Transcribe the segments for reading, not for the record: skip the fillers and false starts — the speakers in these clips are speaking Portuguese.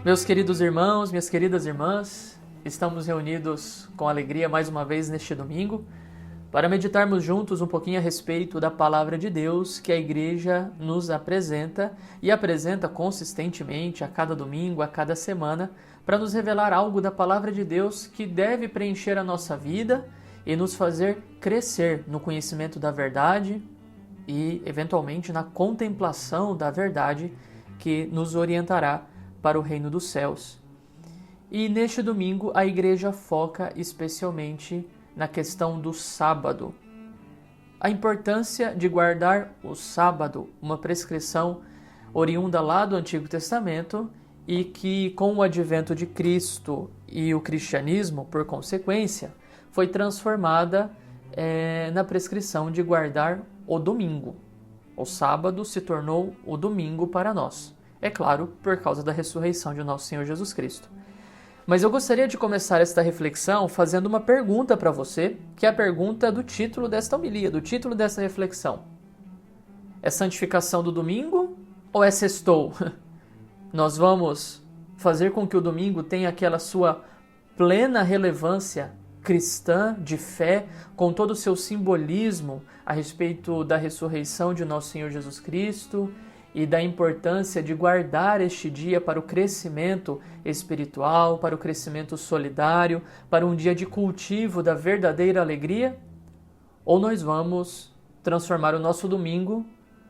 Meus queridos irmãos, minhas queridas irmãs, estamos reunidos com alegria mais uma vez neste domingo para meditarmos juntos um pouquinho a respeito da Palavra de Deus que a Igreja nos apresenta e apresenta consistentemente a cada domingo, a cada semana, para nos revelar algo da Palavra de Deus que deve preencher a nossa vida e nos fazer crescer no conhecimento da verdade e, eventualmente, na contemplação da verdade que nos orientará para o reino dos céus. E neste domingo a Igreja foca especialmente na questão do sábado. A importância de guardar o sábado, uma prescrição oriunda lá do Antigo Testamento e que, com o advento de Cristo e o cristianismo, por consequência, foi transformada na prescrição de guardar o domingo. O sábado se tornou o domingo para nós. É claro, por causa da ressurreição de nosso Senhor Jesus Cristo. Mas eu gostaria de começar esta reflexão fazendo uma pergunta para você, que é a pergunta do título desta homilia, do título desta reflexão. É santificação do domingo ou é sextou? Nós vamos fazer com que o domingo tenha aquela sua plena relevância cristã, de fé, com todo o seu simbolismo a respeito da ressurreição de nosso Senhor Jesus Cristo e da importância de guardar este dia para o crescimento espiritual, para o crescimento solidário, para um dia de cultivo da verdadeira alegria? Ou nós vamos transformar o nosso domingo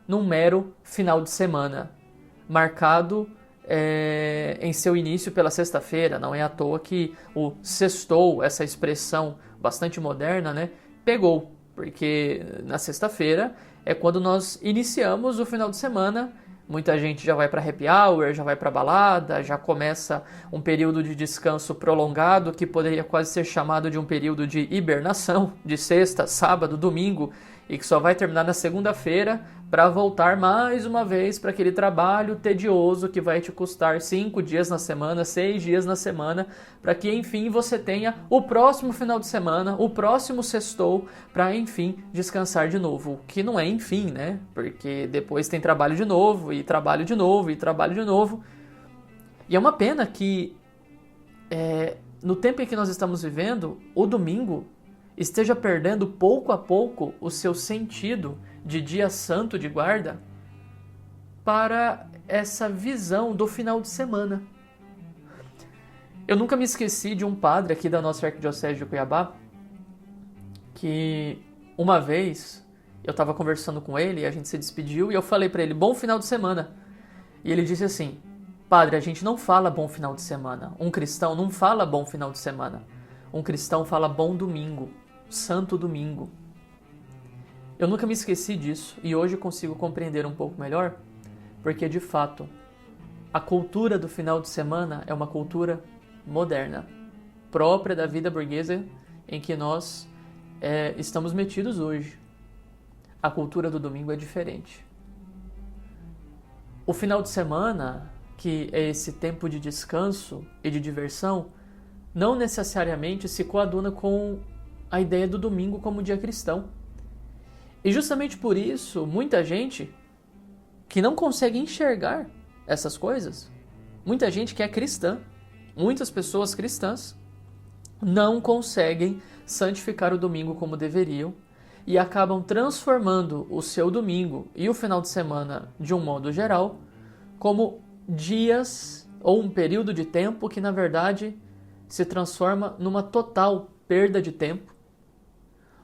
num mero final de semana, marcado em seu início pela sexta-feira? Não é à toa que o sextou, essa expressão bastante moderna, pegou, porque na sexta-feira é quando nós iniciamos o final de semana. Muita gente já vai para happy hour, já vai para balada, já começa um período de descanso prolongado que poderia quase ser chamado de um período de hibernação, de sexta, sábado, domingo, e que só vai terminar na segunda-feira para voltar mais uma vez para aquele trabalho tedioso que vai te custar 5 dias na semana, 6 dias na semana, para que enfim você tenha o próximo final de semana, o próximo sextou, para enfim descansar de novo. O que não é enfim, Porque depois tem trabalho de novo, e trabalho de novo, e trabalho de novo. E é uma pena que no tempo em que nós estamos vivendo, o domingo esteja perdendo pouco a pouco o seu sentido de dia santo de guarda para essa visão do final de semana. Eu nunca me esqueci de um padre aqui da nossa arquidiocese de Cuiabá, que uma vez eu estava conversando com ele e a gente se despediu e eu falei para ele, bom final de semana. E ele disse assim, padre, a gente não fala bom final de semana. Um cristão não fala bom final de semana. Um cristão fala bom domingo, santo domingo. Eu nunca me esqueci disso e hoje consigo compreender um pouco melhor, porque de fato a cultura do final de semana é uma cultura moderna, própria da vida burguesa em que nós estamos metidos hoje. A cultura do domingo é diferente. O final de semana, que é esse tempo de descanso e de diversão, não necessariamente se coaduna com a ideia do domingo como dia cristão. E justamente por isso, muita gente que não consegue enxergar essas coisas, muita gente que é cristã, muitas pessoas cristãs, não conseguem santificar o domingo como deveriam e acabam transformando o seu domingo e o final de semana, de um modo geral, como dias ou um período de tempo que, na verdade, se transforma numa total perda de tempo.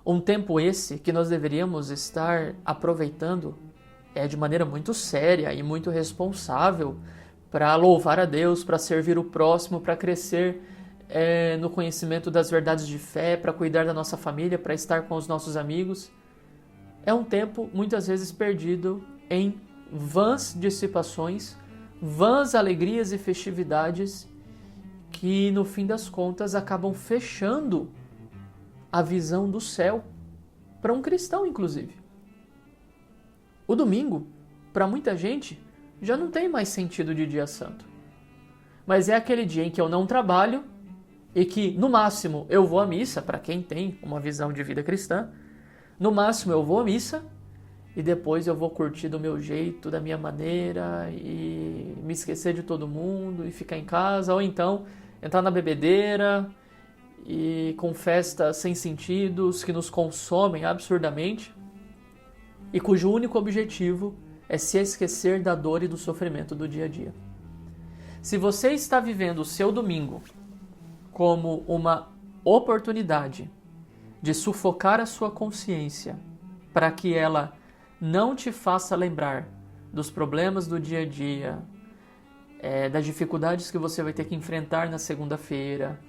Um tempo esse que nós deveríamos estar aproveitando de maneira muito séria e muito responsável para louvar a Deus, para servir o próximo, para crescer no conhecimento das verdades de fé, para cuidar da nossa família, para estar com os nossos amigos. É um tempo muitas vezes perdido em vãs dissipações, vãs alegrias e festividades que no fim das contas acabam fechando a visão do céu, para um cristão inclusive. O domingo, para muita gente, já não tem mais sentido de dia santo. Mas é aquele dia em que eu não trabalho e que, no máximo, eu vou à missa, para quem tem uma visão de vida cristã, no máximo eu vou à missa e depois eu vou curtir do meu jeito, da minha maneira e me esquecer de todo mundo e ficar em casa, ou então entrar na bebedeira e com festas sem sentidos que nos consomem absurdamente e cujo único objetivo é se esquecer da dor e do sofrimento do dia a dia. Se você está vivendo o seu domingo como uma oportunidade de sufocar a sua consciência para que ela não te faça lembrar dos problemas do dia a dia, das dificuldades que você vai ter que enfrentar na segunda-feira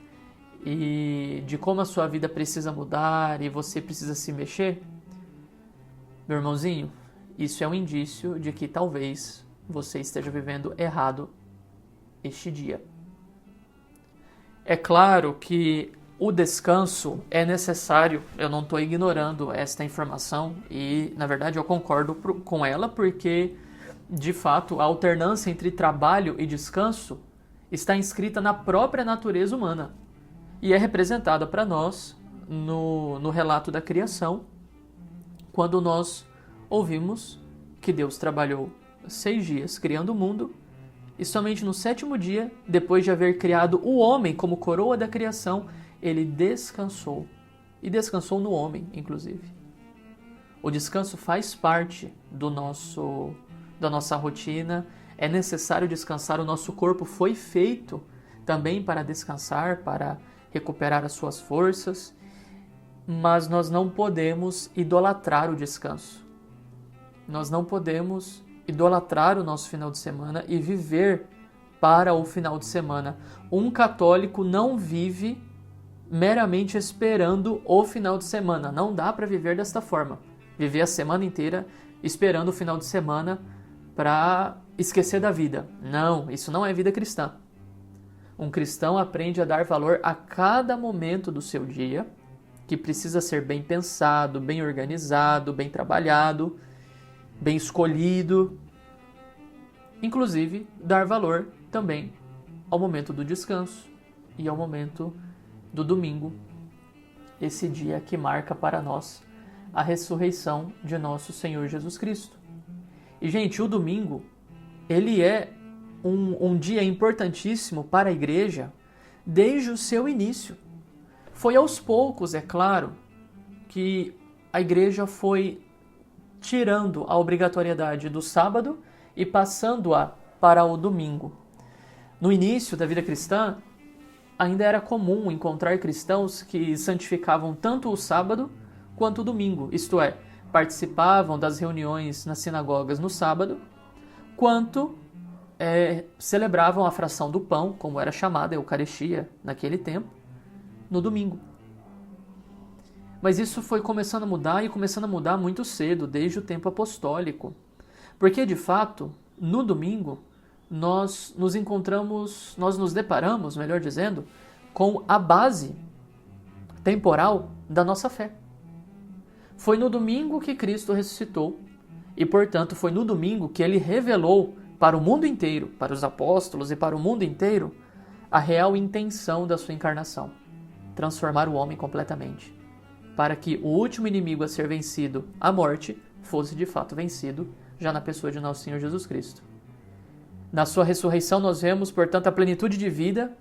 e de como a sua vida precisa mudar e você precisa se mexer, meu irmãozinho, isso é um indício de que talvez você esteja vivendo errado este dia. É claro que o descanso é necessário, eu não estou ignorando esta informação e, na verdade, eu concordo com ela porque, de fato, a alternância entre trabalho e descanso está inscrita na própria natureza humana e é representada para nós no relato da criação, quando nós ouvimos que Deus trabalhou 6 dias criando o mundo e somente no 7º dia, depois de haver criado o homem como coroa da criação, ele descansou. E descansou no homem, inclusive. O descanso faz parte da nossa rotina. É necessário descansar. O nosso corpo foi feito também para descansar, para recuperar as suas forças. Mas nós não podemos idolatrar o descanso. Nós não podemos idolatrar o nosso final de semana e viver para o final de semana. Um católico não vive meramente esperando o final de semana. Não dá para viver desta forma. Viver a semana inteira esperando o final de semana para esquecer da vida. Não, isso não é vida cristã. Um cristão aprende a dar valor a cada momento do seu dia, que precisa ser bem pensado, bem organizado, bem trabalhado, bem escolhido. Inclusive, dar valor também ao momento do descanso e ao momento do domingo, esse dia que marca para nós a ressurreição de nosso Senhor Jesus Cristo. E, gente, o domingo, ele é um dia importantíssimo para a igreja desde o seu início. Foi aos poucos, é claro, que a igreja foi tirando a obrigatoriedade do sábado e passando-a para o domingo. No início da vida cristã, ainda era comum encontrar cristãos que santificavam tanto o sábado quanto o domingo, isto é, participavam das reuniões nas sinagogas no sábado, quanto celebravam a fração do pão, como era chamada a Eucaristia naquele tempo, no domingo. Mas isso foi começando a mudar e começando a mudar muito cedo, desde o tempo apostólico. Porque, de fato, no domingo, nós nos deparamos, melhor dizendo, com a base temporal da nossa fé. Foi no domingo que Cristo ressuscitou e, portanto, foi no domingo que ele revelou para o mundo inteiro, para os apóstolos e para o mundo inteiro, a real intenção da sua encarnação: transformar o homem completamente, para que o último inimigo a ser vencido, a morte, fosse de fato vencido já na pessoa de nosso Senhor Jesus Cristo. Na sua ressurreição nós vemos, portanto, a plenitude de vida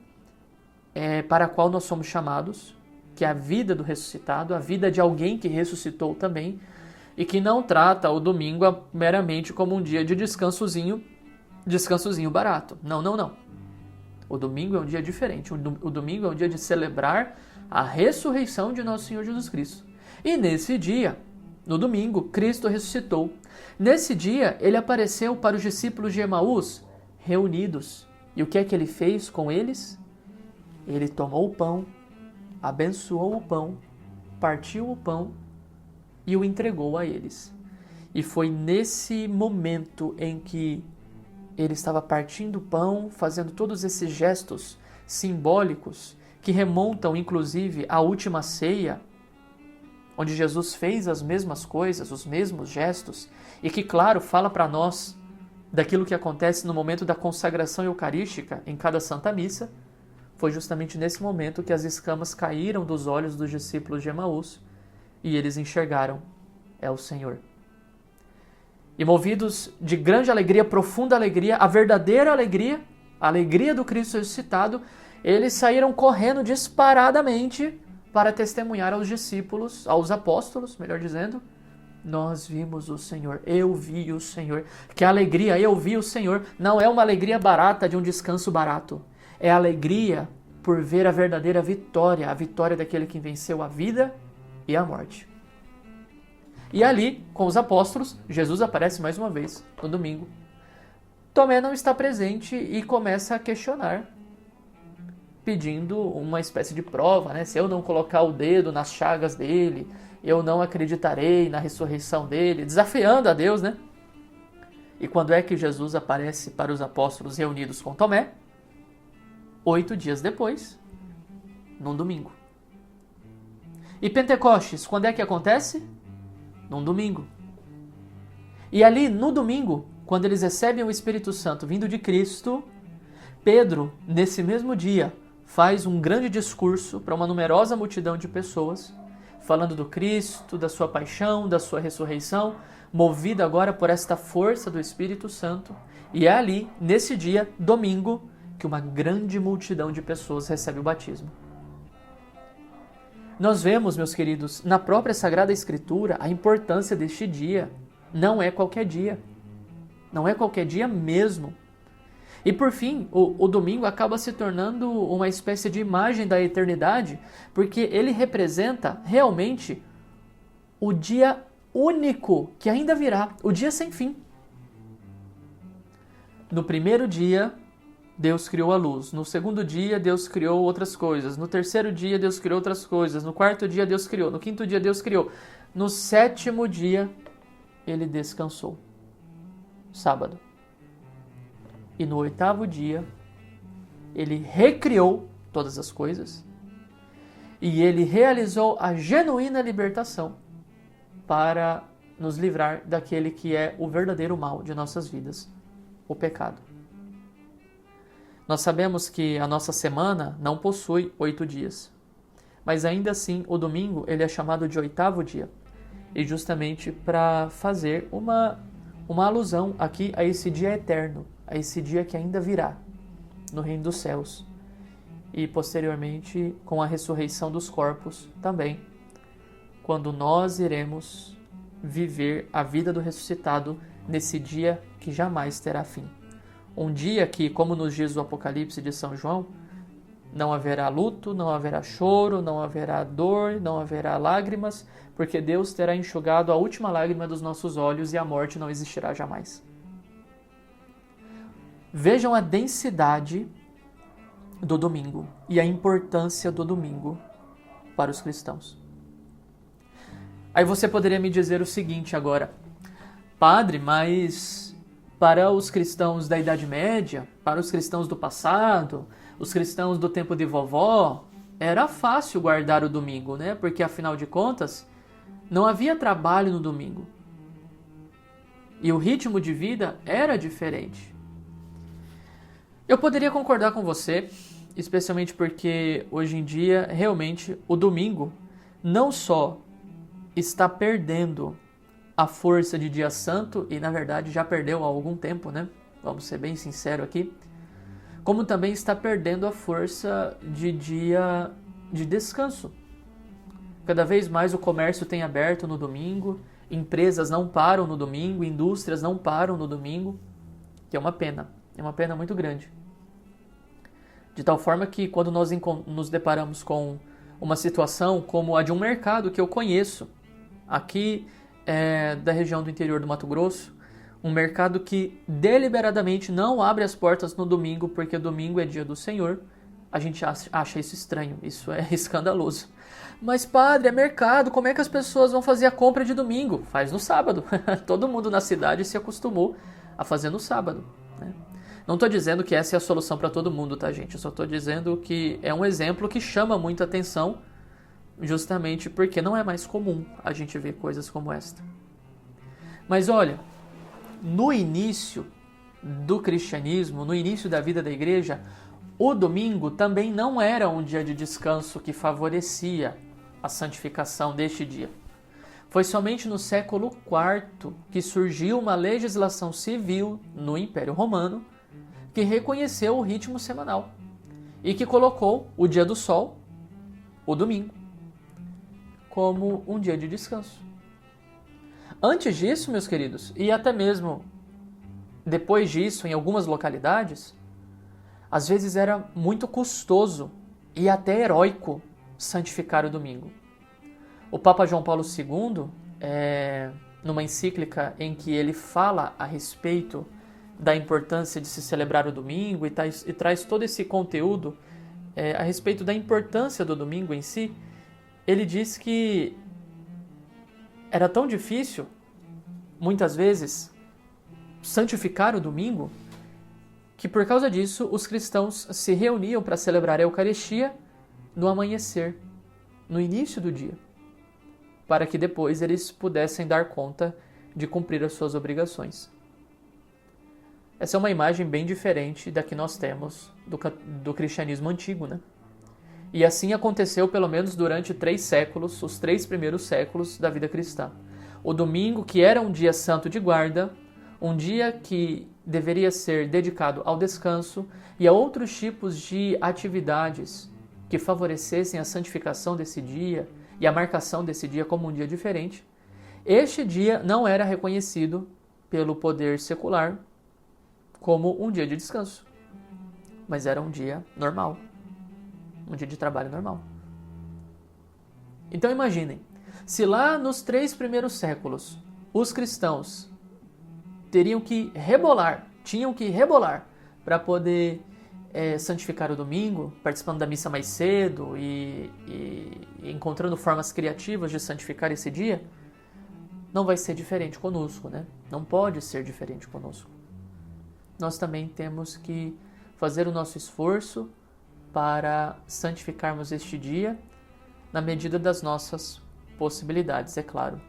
para a qual nós somos chamados, que é a vida do ressuscitado, a vida de alguém que ressuscitou também, e que não trata o domingo meramente como um dia de descansozinho barato. Não. O domingo é um dia diferente. O domingo é um dia de celebrar a ressurreição de nosso Senhor Jesus Cristo. E nesse dia, no domingo, Cristo ressuscitou. Nesse dia, ele apareceu para os discípulos de Emaús, reunidos. E o que é que ele fez com eles? Ele tomou o pão, abençoou o pão, partiu o pão e o entregou a eles. E foi nesse momento em que ele estava partindo o pão, fazendo todos esses gestos simbólicos que remontam inclusive à última ceia, onde Jesus fez as mesmas coisas, os mesmos gestos, e que, claro, fala para nós daquilo que acontece no momento da consagração eucarística em cada Santa Missa. Foi justamente nesse momento que as escamas caíram dos olhos dos discípulos de Emaús e eles enxergaram: é o Senhor. E movidos de grande alegria, profunda alegria, a verdadeira alegria, a alegria do Cristo ressuscitado, eles saíram correndo disparadamente para testemunhar aos discípulos, aos apóstolos, melhor dizendo, nós vimos o Senhor, eu vi o Senhor. Que alegria, eu vi o Senhor, não é uma alegria barata de um descanso barato. É a alegria por ver a verdadeira vitória, a vitória daquele que venceu a vida e a morte. E ali, com os apóstolos, Jesus aparece mais uma vez, no domingo. Tomé não está presente e começa a questionar, pedindo uma espécie de prova, né? Se eu não colocar o dedo nas chagas dele, eu não acreditarei na ressurreição dele, desafiando a Deus, né? E quando é que Jesus aparece para os apóstolos reunidos com Tomé? 8 dias depois, num domingo. E Pentecostes, quando é que acontece? Num domingo. E ali, no domingo, quando eles recebem o Espírito Santo vindo de Cristo, Pedro, nesse mesmo dia, faz um grande discurso para uma numerosa multidão de pessoas, falando do Cristo, da sua paixão, da sua ressurreição, movido agora por esta força do Espírito Santo. E é ali, nesse dia, domingo, que uma grande multidão de pessoas recebe o batismo. Nós vemos, meus queridos, na própria Sagrada Escritura, a importância deste dia. Não é qualquer dia. Não é qualquer dia mesmo. E por fim, o domingo acaba se tornando uma espécie de imagem da eternidade, porque ele representa realmente o dia único que ainda virá, o dia sem fim. No primeiro dia, Deus criou a luz. No segundo dia, Deus criou outras coisas. No terceiro dia, Deus criou outras coisas. No quarto dia, Deus criou. No quinto dia, Deus criou. No sétimo dia, ele descansou. Sábado. E no oitavo dia, ele recriou todas as coisas e ele realizou a genuína libertação para nos livrar daquele que é o verdadeiro mal de nossas vidas, o pecado. Nós sabemos que a nossa semana não possui 8 dias, mas ainda assim o domingo ele é chamado de oitavo dia, e justamente para fazer uma alusão aqui a esse dia eterno, a esse dia que ainda virá no reino dos céus e posteriormente com a ressurreição dos corpos também, quando nós iremos viver a vida do ressuscitado nesse dia que jamais terá fim. Um dia que, como nos diz o Apocalipse de São João, não haverá luto, não haverá choro, não haverá dor, não haverá lágrimas, porque Deus terá enxugado a última lágrima dos nossos olhos e a morte não existirá jamais. Vejam a densidade do domingo e a importância do domingo para os cristãos. Aí você poderia me dizer o seguinte agora: Padre, mas para os cristãos da Idade Média, para os cristãos do passado, os cristãos do tempo de vovó, era fácil guardar o domingo, né? Porque afinal de contas, não havia trabalho no domingo. E o ritmo de vida era diferente. Eu poderia concordar com você, especialmente porque hoje em dia, realmente, o domingo não só está perdendo a força de dia santo, e na verdade já perdeu há algum tempo, né? Vamos ser bem sinceros aqui. Como também está perdendo a força de dia de descanso. Cada vez mais o comércio tem aberto no domingo, empresas não param no domingo, indústrias não param no domingo, que é uma pena muito grande. De tal forma que quando nós nos deparamos com uma situação como a de um mercado que eu conheço, aqui da região do interior do Mato Grosso, um mercado que deliberadamente não abre as portas no domingo, porque domingo é dia do Senhor, a gente acha isso estranho, isso é escandaloso. Mas padre, é mercado, como é que as pessoas vão fazer a compra de domingo? Faz no sábado. Todo mundo na cidade se acostumou a fazer no sábado, né? Não estou dizendo que essa é a solução para todo mundo, tá, gente? Eu só estou dizendo que é um exemplo que chama muita atenção, justamente porque não é mais comum a gente ver coisas como esta. Mas olha, no início do cristianismo, no início da vida da igreja, o domingo também não era um dia de descanso que favorecia a santificação deste dia. Foi somente no século IV que surgiu uma legislação civil no Império Romano que reconheceu o ritmo semanal e que colocou o dia do sol, o domingo, como um dia de descanso. Antes disso, meus queridos, e até mesmo depois disso, em algumas localidades, às vezes era muito custoso e até heróico santificar o domingo. O Papa João Paulo II, numa encíclica em que ele fala a respeito da importância de se celebrar o domingo e traz todo esse conteúdo a respeito da importância do domingo em si, ele diz que era tão difícil, muitas vezes, santificar o domingo, que por causa disso os cristãos se reuniam para celebrar a Eucaristia no amanhecer, no início do dia, para que depois eles pudessem dar conta de cumprir as suas obrigações. Essa é uma imagem bem diferente da que nós temos do cristianismo antigo, né? E assim aconteceu pelo menos durante 3 séculos, os 3 primeiros séculos da vida cristã. O domingo, que era um dia santo de guarda, um dia que deveria ser dedicado ao descanso e a outros tipos de atividades que favorecessem a santificação desse dia e a marcação desse dia como um dia diferente, este dia não era reconhecido pelo poder secular como um dia de descanso, mas era um dia normal, um dia de trabalho normal. Então imaginem, se lá nos 3 primeiros séculos os cristãos tinham que rebolar para poder santificar o domingo, participando da missa mais cedo e encontrando formas criativas de santificar esse dia, não vai ser diferente conosco, né? Não pode ser diferente conosco. Nós também temos que fazer o nosso esforço para santificarmos este dia na medida das nossas possibilidades, é claro.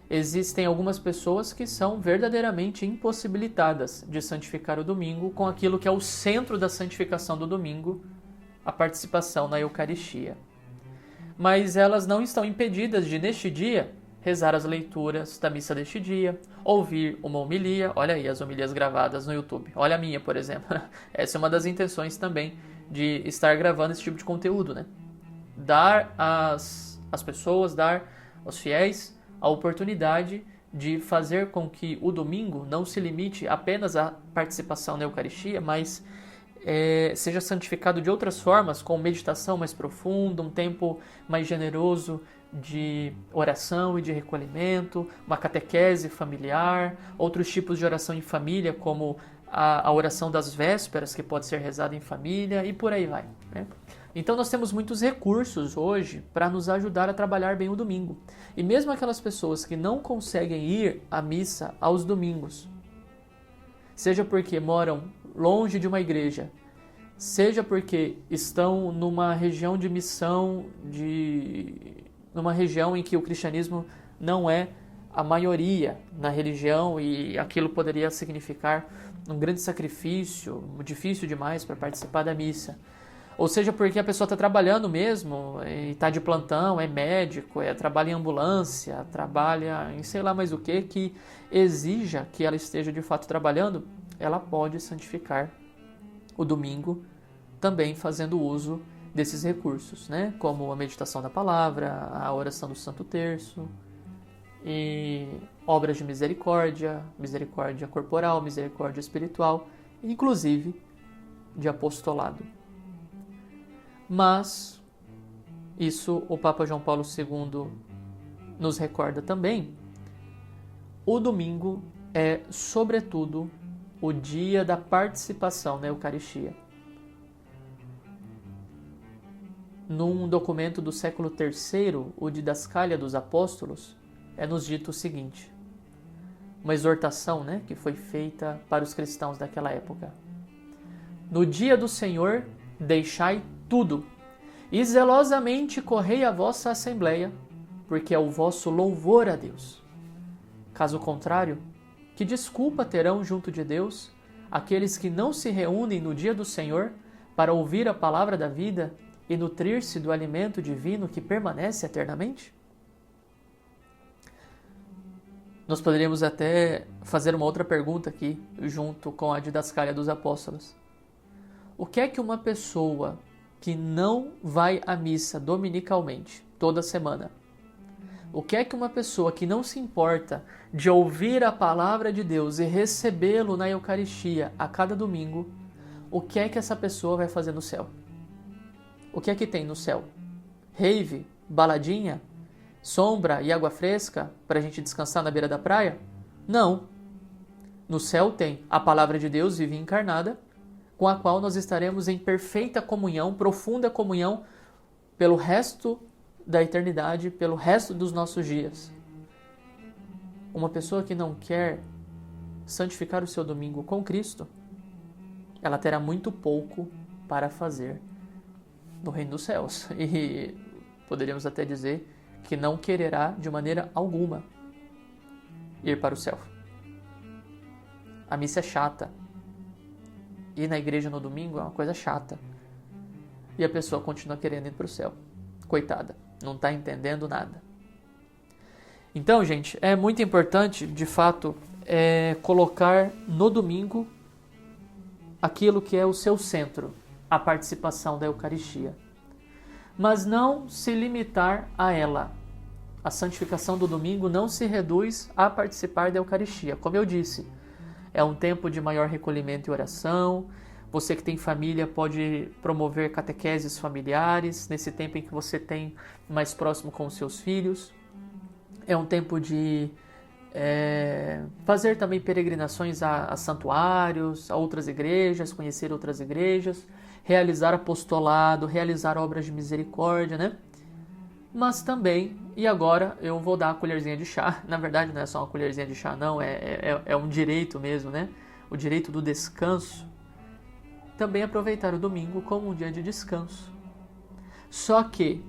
Existem algumas pessoas que são verdadeiramente impossibilitadas de santificar o domingo com aquilo que é o centro da santificação do domingo, a participação na Eucaristia. Mas elas não estão impedidas de, neste dia, rezar as leituras da missa deste dia, ouvir uma homilia, olha aí as homilias gravadas no YouTube, olha a minha, por exemplo. Essa é uma das intenções também de estar gravando esse tipo de conteúdo, né? Dar às pessoas, dar aos fiéis a oportunidade de fazer com que o domingo não se limite apenas à participação na Eucaristia, mas seja santificado de outras formas, com meditação mais profunda, um tempo mais generoso de oração e de recolhimento, uma catequese familiar, outros tipos de oração em família, como a oração das vésperas, que pode ser rezada em família, e por aí vai, né? Então nós temos muitos recursos hoje para nos ajudar a trabalhar bem o domingo. E mesmo aquelas pessoas que não conseguem ir à missa aos domingos, seja porque moram longe de uma igreja, seja porque estão numa região de missão, numa região em que o cristianismo não é a maioria na religião e aquilo poderia significar um grande sacrifício, difícil demais para participar da missa. Ou seja, porque a pessoa está trabalhando mesmo, e está de plantão, é médico, trabalha em ambulância, trabalha em sei lá mais o que exija que ela esteja de fato trabalhando, ela pode santificar o domingo também fazendo uso desses recursos, né? Como a meditação da palavra, a oração do Santo Terço, e obras de misericórdia, misericórdia corporal, misericórdia espiritual, inclusive de apostolado. Mas, isso o Papa João Paulo II nos recorda também, o domingo é, sobretudo, o dia da participação na Eucaristia. Num documento do século III, o Didascalia dos Apóstolos, nos dito o seguinte, uma exortação, que foi feita para os cristãos daquela época. No dia do Senhor, deixai tudo, e zelosamente correi a vossa assembleia, porque é o vosso louvor a Deus. Caso contrário, que desculpa terão junto de Deus aqueles que não se reúnem no dia do Senhor para ouvir a palavra da vida e nutrir-se do alimento divino que permanece eternamente? Nós poderíamos até fazer uma outra pergunta aqui, junto com a didascália dos apóstolos. O que é que uma pessoa que não vai à missa dominicalmente, toda semana, o que é que uma pessoa que não se importa de ouvir a palavra de Deus e recebê-lo na Eucaristia a cada domingo, o que é que essa pessoa vai fazer no céu? O que é que tem no céu? Rave? Baladinha? Sombra e água fresca para a gente descansar na beira da praia? Não. No céu tem a palavra de Deus viva e encarnada, com a qual nós estaremos em perfeita comunhão, profunda comunhão, pelo resto da eternidade, pelo resto dos nossos dias. Uma pessoa que não quer santificar o seu domingo com Cristo, ela terá muito pouco para fazer no reino dos céus. E poderíamos até dizer que não quererá de maneira alguma ir para o céu. A missa é chata. Ir na igreja no domingo é uma coisa chata. E a pessoa continua querendo ir para o céu. Coitada, não está entendendo nada. Então, gente, é muito importante, de fato, colocar no domingo aquilo que é o seu centro, a participação da Eucaristia. Mas não se limitar a ela. A santificação do domingo não se reduz a participar da Eucaristia. Como eu disse, é um tempo de maior recolhimento e oração. Você que tem família pode promover catequeses familiares nesse tempo em que você tem mais próximo com os seus filhos. É um tempo de fazer também peregrinações a santuários, a outras igrejas, conhecer outras igrejas, realizar apostolado, realizar obras de misericórdia, né? Mas também, e agora eu vou dar a colherzinha de chá, na verdade não é só uma colherzinha de chá não, é um direito mesmo, né? O direito do descanso. Também aproveitar o domingo como um dia de descanso. Só que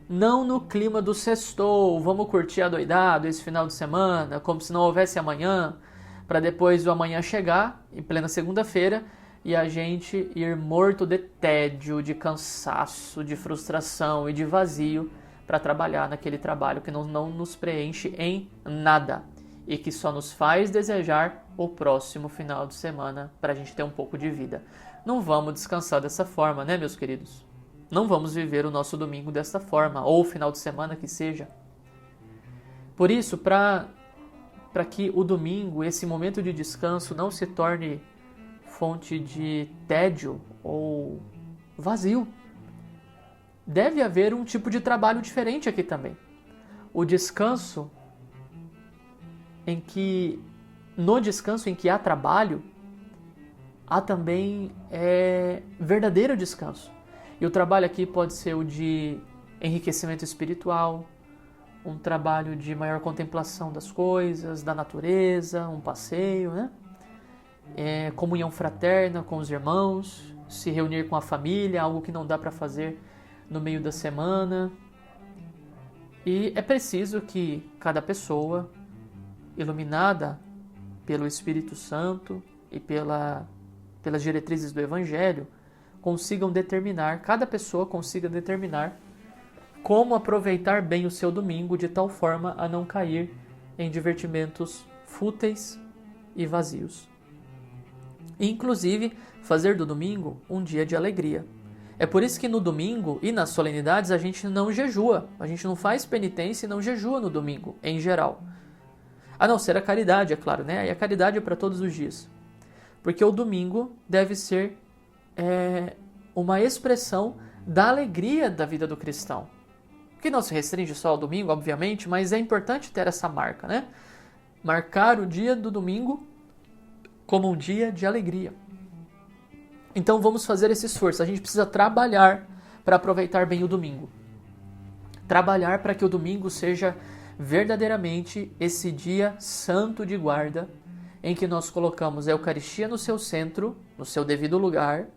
não no clima do sextou, vamos curtir adoidado esse final de semana, como se não houvesse amanhã, para depois o amanhã chegar, em plena segunda-feira, e a gente ir morto de tédio, de cansaço, de frustração e de vazio para trabalhar naquele trabalho que não nos preenche em nada e que só nos faz desejar o próximo final de semana para a gente ter um pouco de vida. Não vamos descansar dessa forma, né, meus queridos? Não vamos viver o nosso domingo dessa forma, ou o final de semana que seja. Por isso, para que o domingo, esse momento de descanso, não se torne fonte de tédio ou vazio, deve haver um tipo de trabalho diferente aqui também. O descanso no descanso em que há trabalho, há também verdadeiro descanso. E o trabalho aqui pode ser o de enriquecimento espiritual, um trabalho de maior contemplação das coisas, da natureza, um passeio, né? Comunhão fraterna com os irmãos, se reunir com a família, algo que não dá para fazer no meio da semana. E é preciso que cada pessoa, iluminada pelo Espírito Santo e pelas diretrizes do Evangelho, cada pessoa consiga determinar como aproveitar bem o seu domingo de tal forma a não cair em divertimentos fúteis e vazios. E, inclusive, fazer do domingo um dia de alegria. É por isso que no domingo e nas solenidades a gente não jejua, a gente não faz penitência e não jejua no domingo, em geral. A não ser a caridade, é claro, né? E a caridade é para todos os dias. Porque o domingo deve ser uma expressão da alegria da vida do cristão. Que não se restringe só ao domingo, obviamente, mas é importante ter essa marca, né? Marcar o dia do domingo como um dia de alegria. Então vamos fazer esse esforço. A gente precisa trabalhar para aproveitar bem o domingo. Trabalhar para que o domingo seja verdadeiramente esse dia santo de guarda, em que nós colocamos a Eucaristia no seu centro, no seu devido lugar,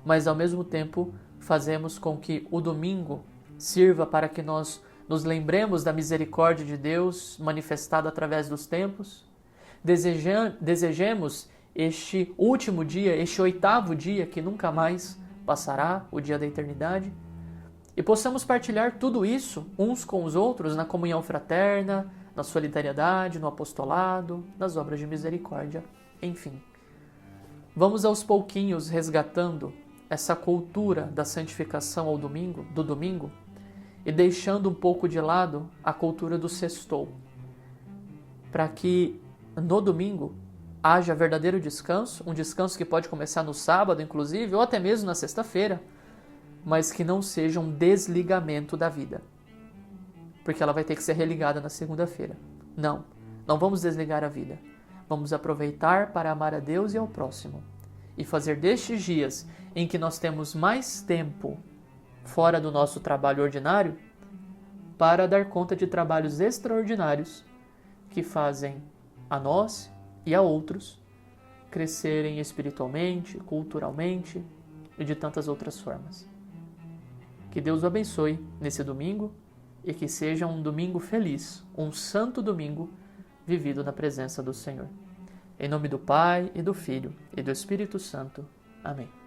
mas ao mesmo tempo fazemos com que o domingo sirva para que nós nos lembremos da misericórdia de Deus manifestada através dos tempos, desejemos este último dia, este 8º dia que nunca mais passará, o dia da eternidade, e possamos partilhar tudo isso uns com os outros na comunhão fraterna, na solidariedade, no apostolado, nas obras de misericórdia, enfim. Vamos aos pouquinhos resgatando essa cultura da santificação do domingo, e deixando um pouco de lado a cultura do sextou, para que no domingo haja verdadeiro descanso, um descanso que pode começar no sábado, inclusive, ou até mesmo na sexta-feira, mas que não seja um desligamento da vida, porque ela vai ter que ser religada na segunda-feira. Não vamos desligar a vida. Vamos aproveitar para amar a Deus e ao próximo, e fazer destes dias em que nós temos mais tempo fora do nosso trabalho ordinário, para dar conta de trabalhos extraordinários que fazem a nós e a outros crescerem espiritualmente, culturalmente e de tantas outras formas. Que Deus o abençoe nesse domingo e que seja um domingo feliz, um santo domingo vivido na presença do Senhor. Em nome do Pai, e do Filho, e do Espírito Santo. Amém.